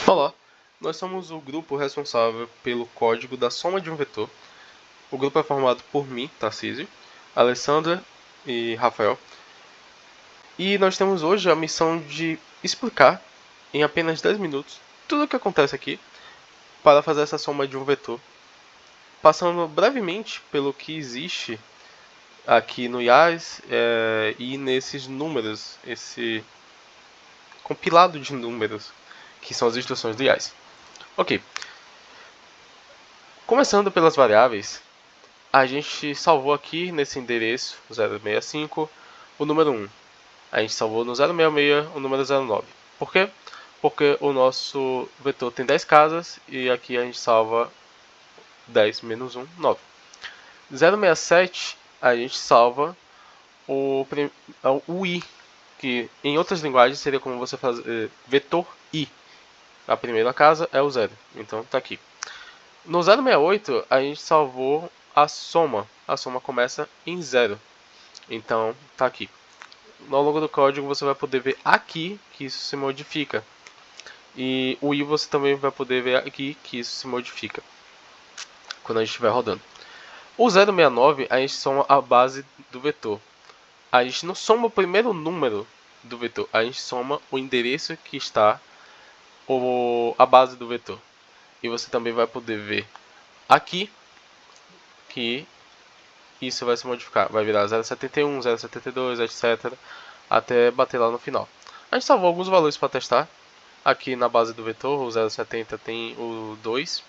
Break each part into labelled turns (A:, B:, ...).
A: Olá, nós somos o grupo responsável pelo código da soma de um vetor. O grupo é formado por mim, Tarcísio, Alessandra e Rafael. E nós temos hoje a missão de explicar, em apenas 10 minutos, tudo o que acontece aqui para fazer essa soma de um vetor. Passando brevemente pelo que existe aqui no IAS e nesses números, esse compilado de números, que são as instruções do IAS. Ok. Começando pelas variáveis, a gente salvou aqui nesse endereço 065 o número 1. A gente salvou no 066 o número 09. Por quê? Porque o nosso vetor tem 10 casas e aqui a gente salva 10 menos 1, 9. 067 a gente salva o I, que em outras linguagens seria como você fazer vetor I. A primeira casa é o 0, então está aqui. No 068 a gente salvou a soma começa em 0, então tá aqui. Ao longo do código você vai poder ver aqui que isso se modifica, e o I você também vai poder ver aqui que isso se modifica quando a gente estiver rodando. O 069 a gente soma a base do vetor. A gente não soma o primeiro número do vetor, a gente soma o endereço que está a base do vetor. E você também vai poder ver aqui que isso vai se modificar, vai virar 0,71, 0,72, etc, até bater lá no final. A gente salvou alguns valores para testar. Aqui na base do vetor, o 0,70 tem o 2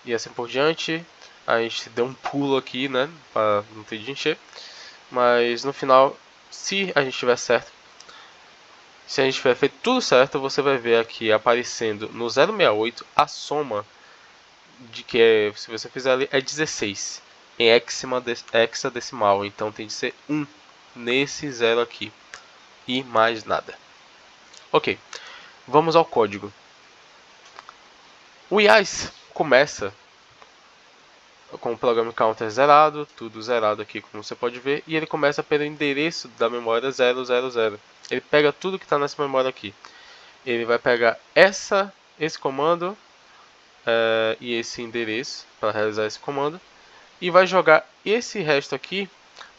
A: e assim por diante. A gente deu um pulo aqui, né, para não ter de encher. Mas no final, se a gente tiver certo, se a gente tiver feito tudo certo, você vai ver aqui aparecendo no 068 a soma de que se você fizer ali, é 16 em hexadecimal, então tem de ser 1 nesse 0 aqui e mais nada. Ok, vamos ao código. O IAS começa com o programa counter zerado, tudo zerado aqui como você pode ver, e ele começa pelo endereço da memória 000. Ele pega tudo que está nessa memória aqui. Ele vai pegar esse comando e esse endereço para realizar esse comando, e vai jogar esse resto aqui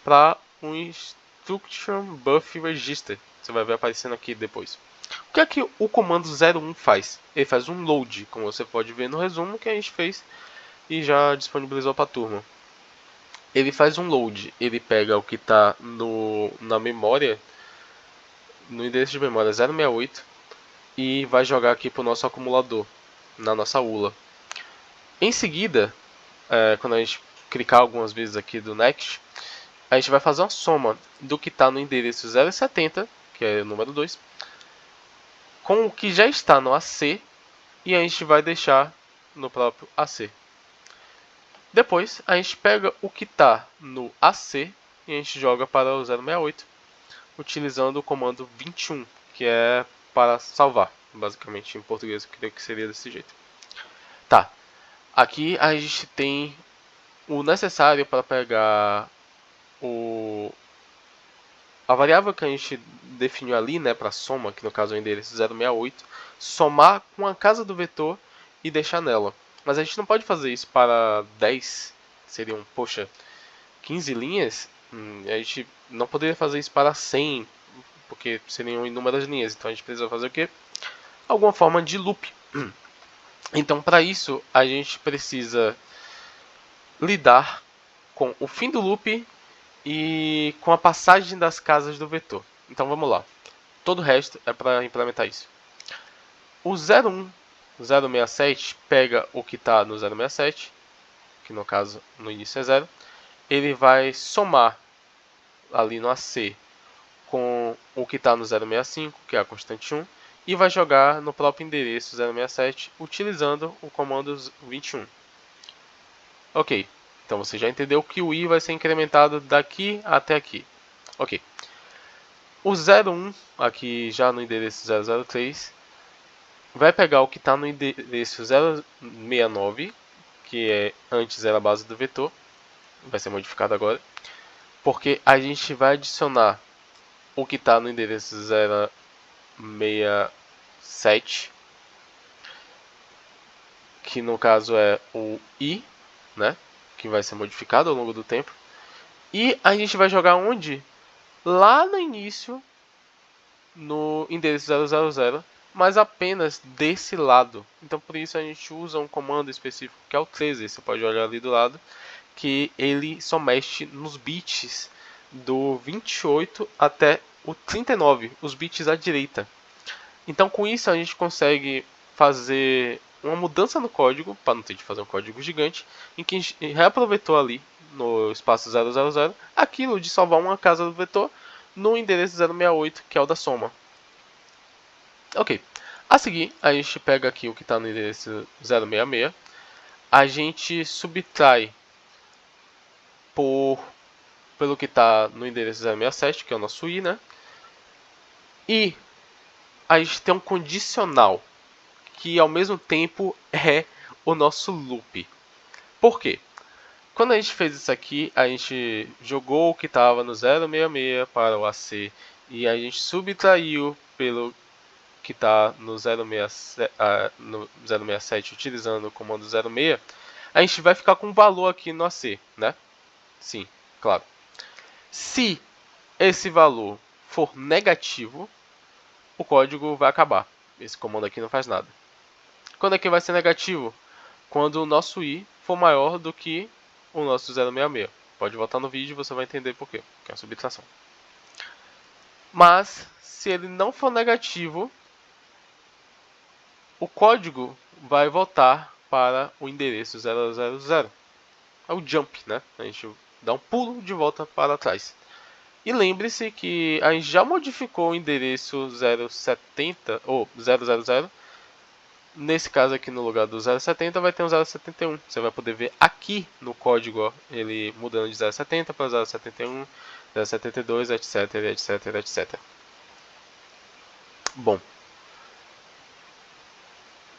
A: para um instruction buff register. Você vai ver aparecendo aqui depois. O que é que o comando 01 faz? Ele faz um load, como você pode ver no resumo que a gente fez e já disponibilizou para a turma. Ele faz um load, ele pega o que está na memória, no endereço de memória 068, e vai jogar aqui para o nosso acumulador, na nossa ULA. Em seguida, quando a gente clicar algumas vezes aqui do Next, a gente vai fazer uma soma do que está no endereço 070, que é o número 2, com o que já está no AC, e a gente vai deixar no próprio AC. Depois, a gente pega o que está no AC e a gente joga para o 068, utilizando o comando 21, que é para salvar. Basicamente, em português, eu creio que seria desse jeito. Tá, aqui a gente tem o necessário para pegar a variável que a gente definiu ali, né, para soma, que no caso é o endereço 068, somar com a casa do vetor e deixar nela. Mas a gente não pode fazer isso para 10, seriam, poxa, 15 linhas. A gente não poderia fazer isso para 100, porque seriam inúmeras linhas. Então a gente precisa fazer o quê? Alguma forma de loop. Então para isso a gente precisa lidar com o fim do loop e com a passagem das casas do vetor. Então vamos lá. Todo o resto é para implementar isso. O 01, 067 pega o que está no 067, que no caso no início é 0. Ele vai somar ali no AC com o que está no 065, que é a constante 1, e vai jogar no próprio endereço 067 utilizando o comando 21. Ok, então você já entendeu que o I vai ser incrementado daqui até aqui. Ok. O 01, aqui já no endereço 003, vai pegar o que está no endereço 069, que antes era a base do vetor, vai ser modificado agora, porque a gente vai adicionar o que está no endereço 067 que no caso é o i, né, que vai ser modificado ao longo do tempo. E a gente vai jogar onde? Lá no início, no endereço 000, mas apenas desse lado. Então por isso a gente usa um comando específico que é o 13, você pode olhar ali do lado, que ele só mexe nos bits do 28 até o 39, os bits à direita. Então com isso a gente consegue fazer uma mudança no código, para não ter de fazer um código gigante, em que a gente reaproveitou ali no espaço 000 aquilo de salvar uma casa do vetor no endereço 068, que é o da soma. Ok, a seguir a gente pega aqui o que está no endereço 066, a gente subtrai pelo que está no endereço 067, que é o nosso i, né? E a gente tem um condicional, que ao mesmo tempo é o nosso loop. Por quê? Quando a gente fez isso aqui, a gente jogou o que estava no 066 para o AC e a gente subtraiu pelo que está no 067 utilizando o comando 06, a gente vai ficar com um valor aqui no AC, né? Sim, claro. Se esse valor for negativo, o código vai acabar. Esse comando aqui não faz nada. Quando é que vai ser negativo? Quando o nosso i for maior do que o nosso 066. Pode voltar no vídeo e você vai entender por quê, que é a subtração. Mas, se ele não for negativo, o código vai voltar para o endereço 000. É o jump, né? A gente dá um pulo de volta para trás. E lembre-se que a gente já modificou o endereço 070 ou 000. Nesse caso aqui, no lugar do 070 vai ter um 071. Você vai poder ver aqui no código, ó, ele mudando de 070 para 071, 072, etc, etc, etc. Bom,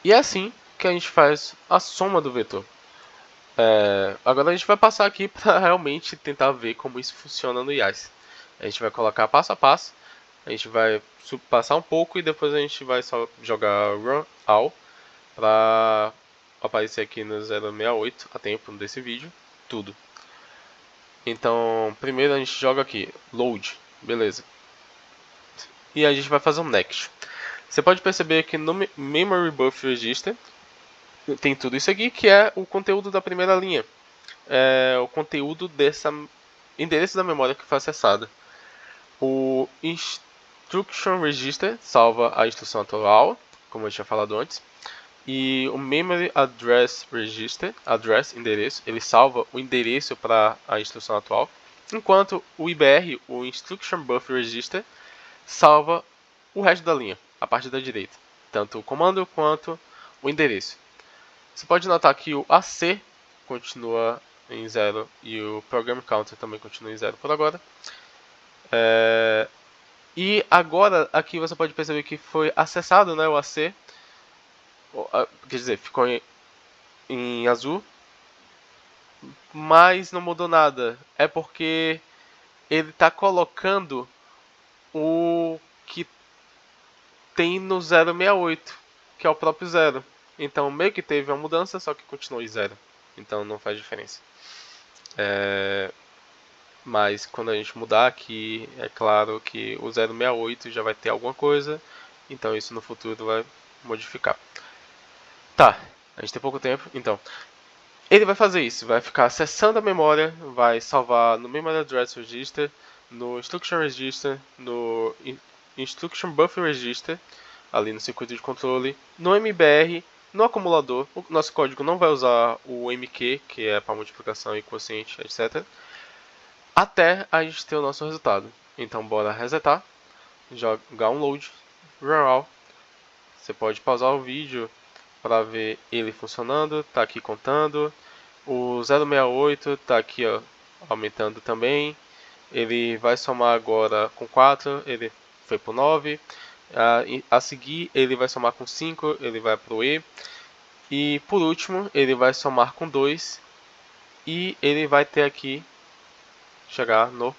A: e é assim que a gente faz a soma do vetor. Agora a gente vai passar aqui para realmente tentar ver como isso funciona no IAS. A gente vai colocar passo a passo, a gente vai passar um pouco e depois a gente vai só jogar run all para aparecer aqui no 068 a tempo desse vídeo, tudo. Então, primeiro a gente joga aqui, load, beleza. E a gente vai fazer um next. Você pode perceber que no memory buffer register tem tudo isso aqui, que é o conteúdo da primeira linha. É o conteúdo dessa endereço da memória que foi acessada. O instruction register salva a instrução atual, como eu tinha falado antes. E o Memory Address Register, address, endereço, ele salva o endereço para a instrução atual. Enquanto o IBR, o Instruction Buffer Register, salva o resto da linha, a parte da direita. Tanto o comando quanto o endereço. Você pode notar que o AC continua em 0 e o Program Counter também continua em 0 por agora. E agora aqui você pode perceber que foi acessado, né, o AC. Quer dizer, ficou em azul, mas não mudou nada. É porque ele está colocando o que tem no 068, que é o próprio zero. Então meio que teve uma mudança, só que continuou em zero. Então não faz diferença. Mas quando a gente mudar aqui, é claro que o 068 já vai ter alguma coisa. Então isso no futuro vai modificar. Tá, a gente tem pouco tempo, então ele vai fazer isso, vai ficar acessando a memória, vai salvar no Memory Address Register, no Instruction Register, no Instruction Buffer Register, ali no circuito de controle, no MBR, no acumulador. O nosso código não vai usar o MQ, que é para multiplicação e quociente, etc. Até a gente ter o nosso resultado. Então bora resetar, jogar um load, run all. Você pode pausar o vídeo para ver ele funcionando, tá aqui contando. O 068 está aqui, ó, aumentando também. Ele vai somar agora com 4, ele foi para o 9. A seguir ele vai somar com 5, ele vai para o E. E por último ele vai somar com 2. E ele vai ter aqui, chegar no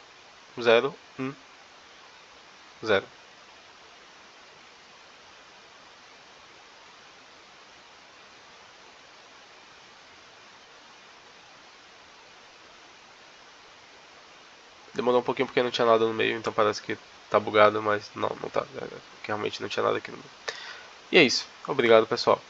A: 0, 1, 0. Demorou um pouquinho porque não tinha nada no meio, então parece que tá bugado, mas não tá. Que realmente não tinha nada aqui no meio. E é isso. Obrigado, pessoal.